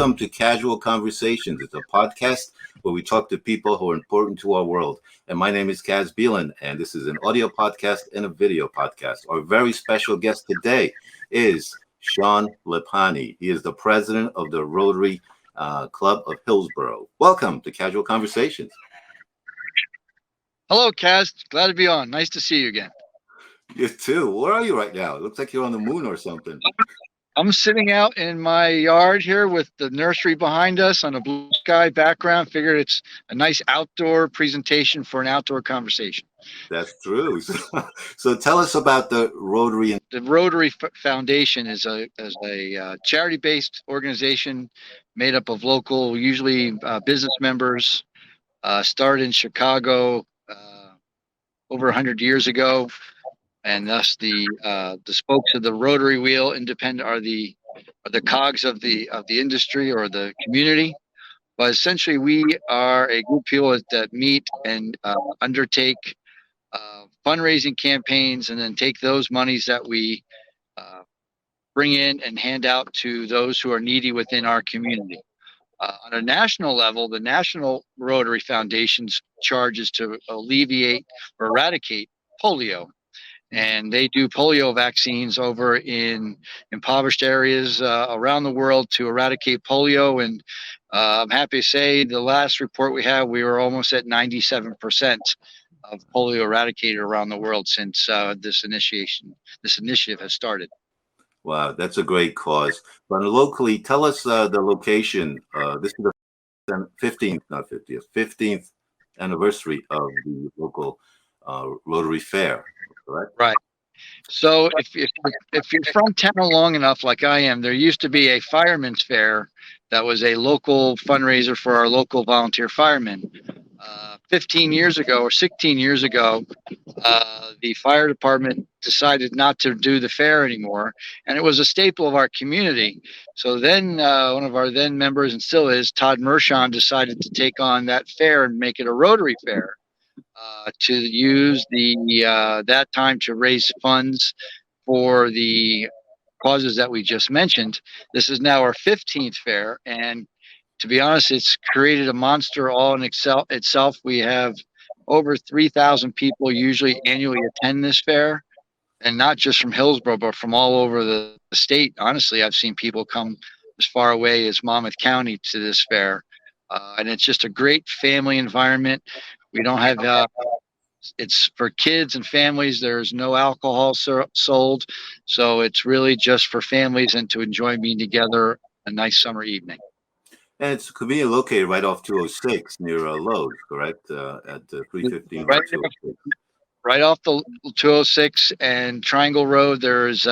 Welcome to Casual Conversations. It's a podcast where we talk to people who are important to our world. And my name is CAZTV, and this is an audio podcast and a video podcast. Our very special guest today is Sean Lipani. He is the president of the Rotary Club of Hillsborough. Welcome to Casual Conversations. Hello, Kaz. Glad to be on. Nice to see you again. You too. Where are you right now? It looks like you're on the moon or something. I'm sitting out in my yard here with the nursery behind us on a blue sky background. Figured it's a nice outdoor presentation for an outdoor conversation. That's true. So tell us about the Rotary. The Rotary Foundation is a charity-based organization made up of local, usually business members. Started in Chicago over 100 years ago. And thus the spokes of the Rotary wheel are the cogs of the industry or the community. But essentially, we are a group of people that meet and undertake fundraising campaigns, and then take those monies that we bring in and hand out to those who are needy within our community. On a national level, the National Rotary Foundation's charge is to alleviate or eradicate polio. And they do polio vaccines over in impoverished areas around the world to eradicate polio. And I'm happy to say the last report we had, we were almost at 97% of polio eradicated around the world since this initiative has started. Wow, that's a great cause. But locally, tell us the location. This is the 15th anniversary of the local Rotary Fair. Correct? Right. So if you're from town long enough, like I am, there used to be a fireman's fair that was a local fundraiser for our local volunteer firemen. 15 years ago or 16 years ago, the fire department decided not to do the fair anymore, and it was a staple of our community. So then one of our then members, and still is, Todd Mershon, decided to take on that fair and make it a Rotary Fair. To use that time to raise funds for the causes that we just mentioned. This is now our 15th fair, and to be honest, it's created a monster all in itself. We have over 3,000 people usually annually attend this fair, and not just from Hillsborough, but from all over the state. Honestly, I've seen people come as far away as Monmouth County to this fair, and it's just a great family environment. We don't have, it's for kids and families. There's no alcohol sold. So it's really just for families and to enjoy being together a nice summer evening. And it's conveniently located right off 206 near Lowe's, correct? At 315. Right off the 206 and Triangle Road. There's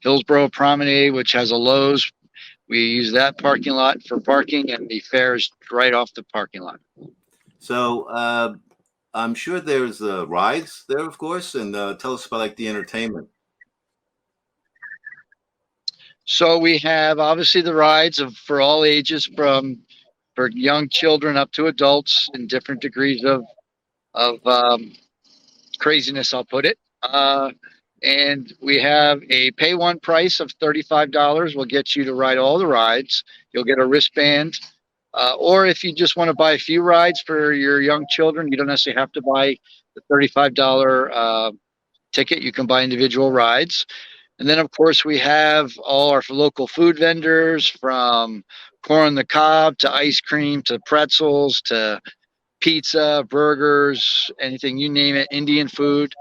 Hillsborough Promenade, which has a Lowe's. We use that parking lot for parking, and the fair is right off the parking lot. So I'm sure there's rides there, of course, and tell us about the entertainment. So we have obviously the rides for all ages, for young children up to adults in different degrees of craziness, I'll put it. And we have a pay one price of $35. Will get you to ride all the rides. You'll get a wristband. Or if you just want to buy a few rides for your young children, you don't necessarily have to buy the $35 ticket. You can buy individual rides. And then, of course, we have all our local food vendors, from corn on the cob to ice cream to pretzels to pizza, burgers, anything, you name it, Indian food.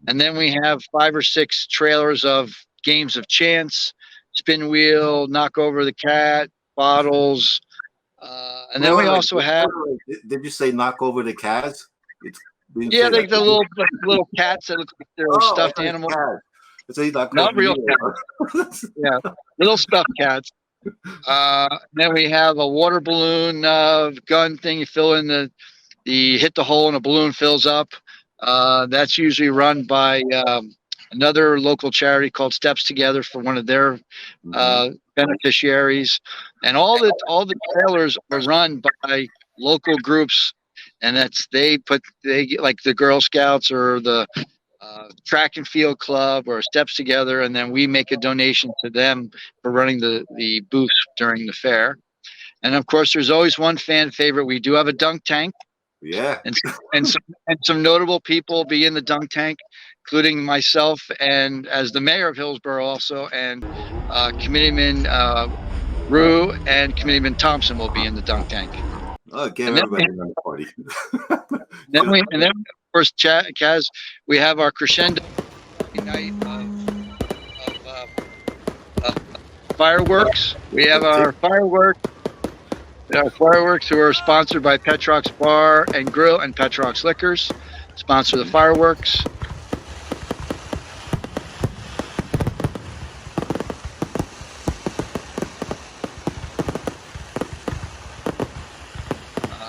And then we have 5 or 6 trailers of games of chance, spin wheel, knock over the cat, bottles. And then we also have. Did you say knock over the cats? Yeah, the little cats that look like they're stuffed animals. Not real cats. Yeah, little stuffed cats. Then we have a water balloon gun thing. You fill in hit the hole and a balloon fills up. That's usually run by another local charity called Steps Together for one of their beneficiaries. And all the trailers are run by local groups, and they get like the Girl Scouts or the track and field club or Steps Together, and then we make a donation to them for running the booths during the fair. And of course, there's always one fan favorite. We do have a dunk tank. Yeah. And some notable people be in the dunk tank, including myself and as the mayor of Hillsborough also, and Committeeman Rue and Committeeman Thompson will be in the dunk tank. Oh, get And then, everybody in the party. and then of course, Kaz, we have our crescendo night of fireworks. We have our fireworks. Our fireworks who are sponsored by Petrox Bar and Grill and Petrox Liquors sponsor the fireworks.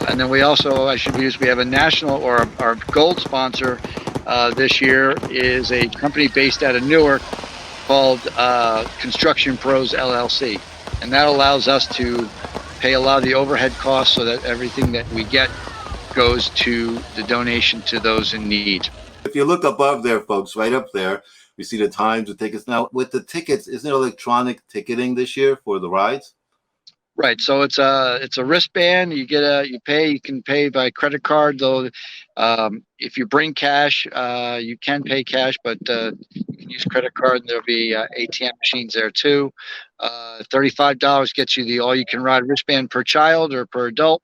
And then we also, we have a national, or our gold sponsor this year is a company based out of Newark called Construction Pros LLC. And that allows us to pay a lot of the overhead costs so that everything that we get goes to the donation to those in need. If you look above there, folks, right up there, we see the times, the tickets. Now, with the tickets, isn't it electronic ticketing this year for the rides? Right. So it's a wristband. You can pay by credit card, though. If you bring cash, you can pay cash, but you can use credit card, and there'll be ATM machines there too. $35 gets you the all-you-can-ride wristband per child or per adult.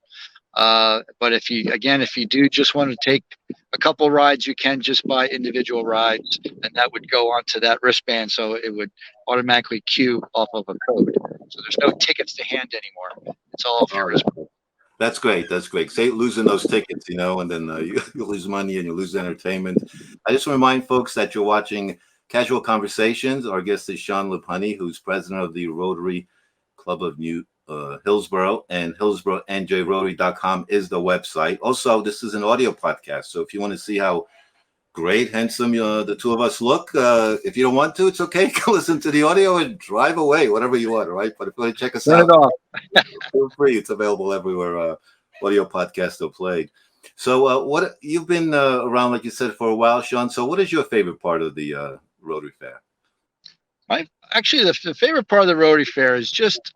But if you do just want to take a couple rides, you can just buy individual rides, and that would go onto that wristband, so it would automatically queue off of a code. So there's no tickets to hand anymore. It's all off your wristband. That's great. That's great. Say losing those tickets, and then you lose money and you lose entertainment. I just want to remind folks that you're watching Casual Conversations. Our guest is Sean Lupani, who's president of the Rotary Club of New Hillsborough, and HillsboroughNJRotary.com is the website. Also, this is an audio podcast, so if you want to see how great, handsome the two of us look, if you don't want to, it's okay. Go listen to the audio and drive away, whatever you want, right? But if you want to check us out, feel free. It's available everywhere. Audio podcasts are played. So, what you've been around, like you said, for a while, Sean. So, what is your favorite part of the Rotary Fair? Actually, the favorite part of the Rotary Fair is just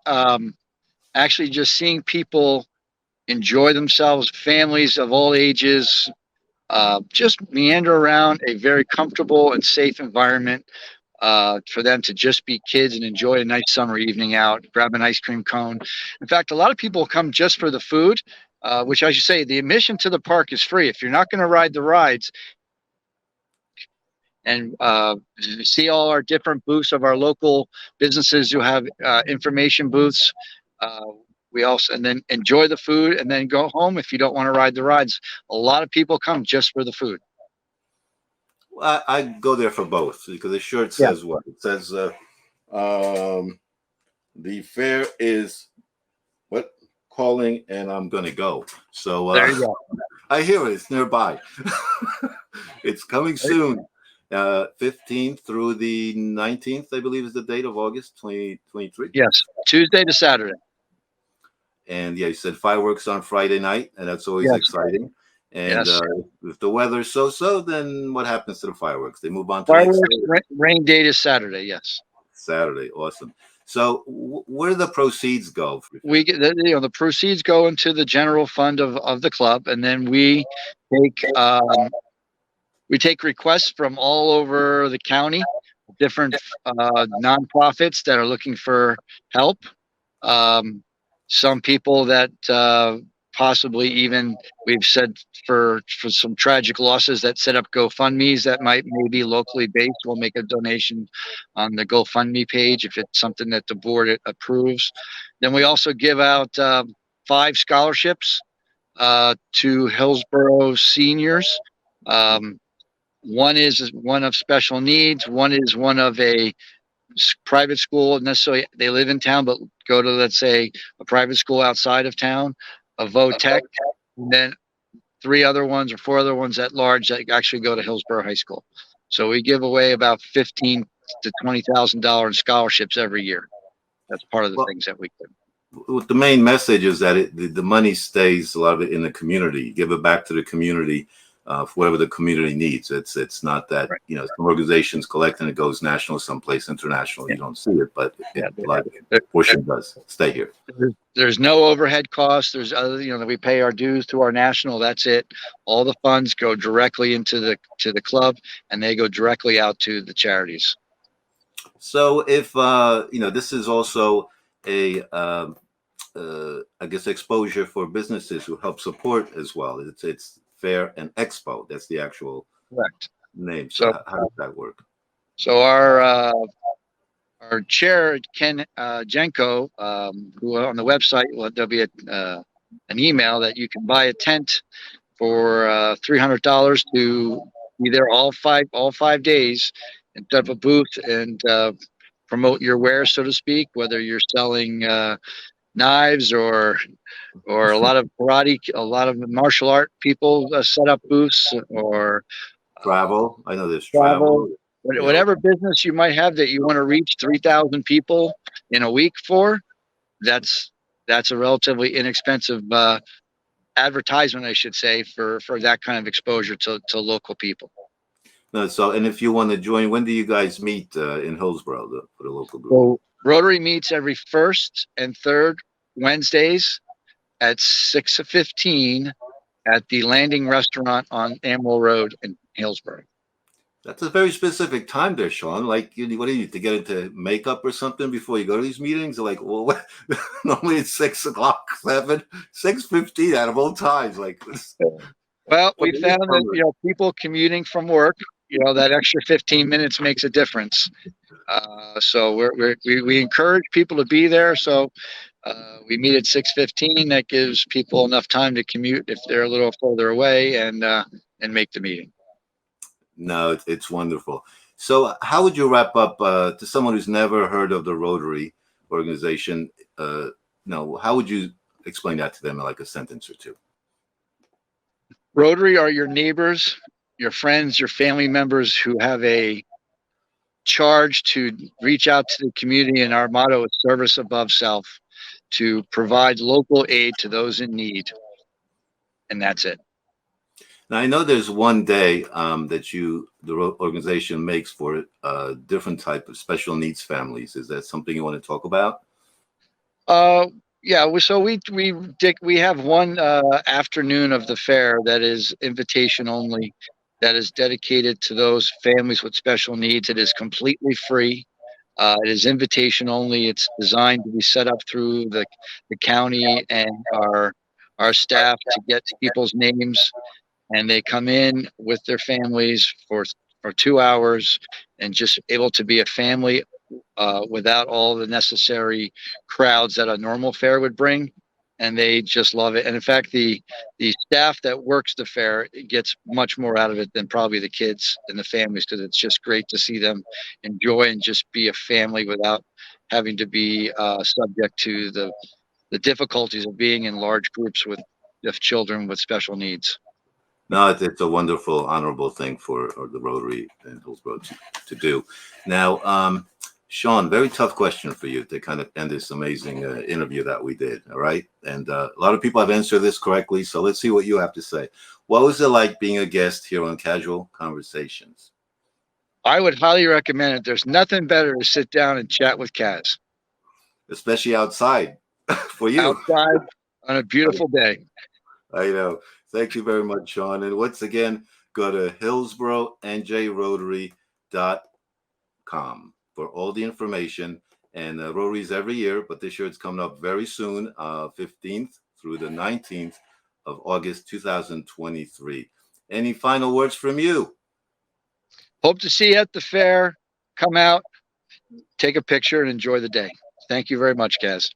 just seeing people enjoy themselves, families of all ages, just meander around a very comfortable and safe environment for them to just be kids and enjoy a nice summer evening out, grab an ice cream cone. In fact, a lot of people come just for the food, which I should say, the admission to the park is free. If you're not going to ride the rides, and see all our different booths of our local businesses who have information booths. We also, and then enjoy the food and then go home if you don't want to ride the rides. A lot of people come just for the food. I go there for both because the shirt says what? It says the fair is calling and I'm going to go. So there you go. I hear it. It's nearby. It's coming soon. 15th through the 19th, I believe, is the date of August 2023. Yes, Tuesday to Saturday. And you said fireworks on Friday night, and that's always exciting. And if the weather's so, then what happens to the fireworks? They move on to fireworks. Rain date is Saturday. Yes, Saturday. Awesome. So where do the proceeds go? We get the proceeds go into the general fund of the club, and then we take requests from all over the county, different nonprofits that are looking for help. Some people that possibly even we've said for some tragic losses that set up GoFundMe's that maybe locally based. We'll make a donation on the GoFundMe page if it's something that the board approves. Then we also give out 5 scholarships to Hillsborough seniors. One is one of special needs. One is one of a private school. Necessarily, they live in town, but go to, let's say, a private school outside of town, a VOTEC, and then 4 other ones at large that actually go to Hillsborough High School. So we give away about $15,000 to $20,000 in scholarships every year. That's part of the things that we do. The main message is that the money stays, a lot of it, in the community. You give it back to the community. for whatever the community needs. It's not that, Right. some organizations collect and it goes national, someplace international. Yeah. You don't see it, but Yeah. a lot of There- portion does stay here. There's no overhead costs. There's other, that we pay our dues to our national. That's it. All the funds go directly into the club, and they go directly out to the charities. So if this is also a I guess exposure for businesses who help support as well. It's Fair and Expo. That's the actual Correct. name. So how does that work? So our chair Ken Jenko, who on the website there'll be an email that you can buy a tent for $300 to be there all five days and set up a booth and promote your wares, so to speak. Whether you're selling knives or a lot of karate, a lot of martial art people set up booths, or Travel. I know there's travel. whatever business you might have that you want to reach 3,000 people in a week for. That's a relatively inexpensive advertisement, I should say, for that kind of exposure to local people. No, and if you want to join, when do you guys meet in Hillsborough for the local group? So Rotary meets every first and third Wednesdays at 6:15 at the Landing Restaurant on Amwell Road in Hillsborough. That's a very specific time there, Sean. Like, what do you need to get into makeup or something before you go to these meetings? They're like, well, what? Normally it's 6 o'clock, 6:15 out of all times. Like, well, we found that people commuting from work, that extra 15 minutes makes a difference. So we encourage people to be there. So we meet at 6:15. That gives people enough time to commute if they're a little further away and make the meeting. No, it's wonderful. So how would you wrap up to someone who's never heard of the Rotary organization? How would you explain that to them in like a sentence or two? Rotary are your neighbors, your friends, your family members who have a charge to reach out to the community. And our motto is service above self, to provide local aid to those in need. And that's it. Now, I know there's one day that the organization makes for different type of special needs families. Is that something you want to talk about? Yeah. So we have one afternoon of the fair that is invitation only, that is dedicated to those families with special needs. It is completely free. It is invitation only. It's designed to be set up through the county and our staff to get people's names. And they come in with their families for 2 hours and just able to be a family without all the necessary crowds that a normal fair would bring. And they just love it. And in fact, the staff that works the fair gets much more out of it than probably the kids and the families, because it's just great to see them enjoy and just be a family without having to be subject to the difficulties of being in large groups with children with special needs. No, it's a wonderful, honorable thing for the Rotary in Hillsborough to do. Now, Sean, very tough question for you to kind of end this amazing interview that we did. All right. And a lot of people have answered this correctly. So let's see what you have to say. What was it like being a guest here on Casual Conversations? I would highly recommend it. There's nothing better to sit down and chat with Kaz. Especially outside for you. Outside on a beautiful day. I know. Thank you very much, Sean. And once again, go to HillsboroughNJRotary.com for all the information. And Rotary's every year, but this year it's coming up very soon, 15th through the 19th of August, 2023. Any final words from you? Hope to see you at the fair. Come out, take a picture, and enjoy the day. Thank you very much, Kaz.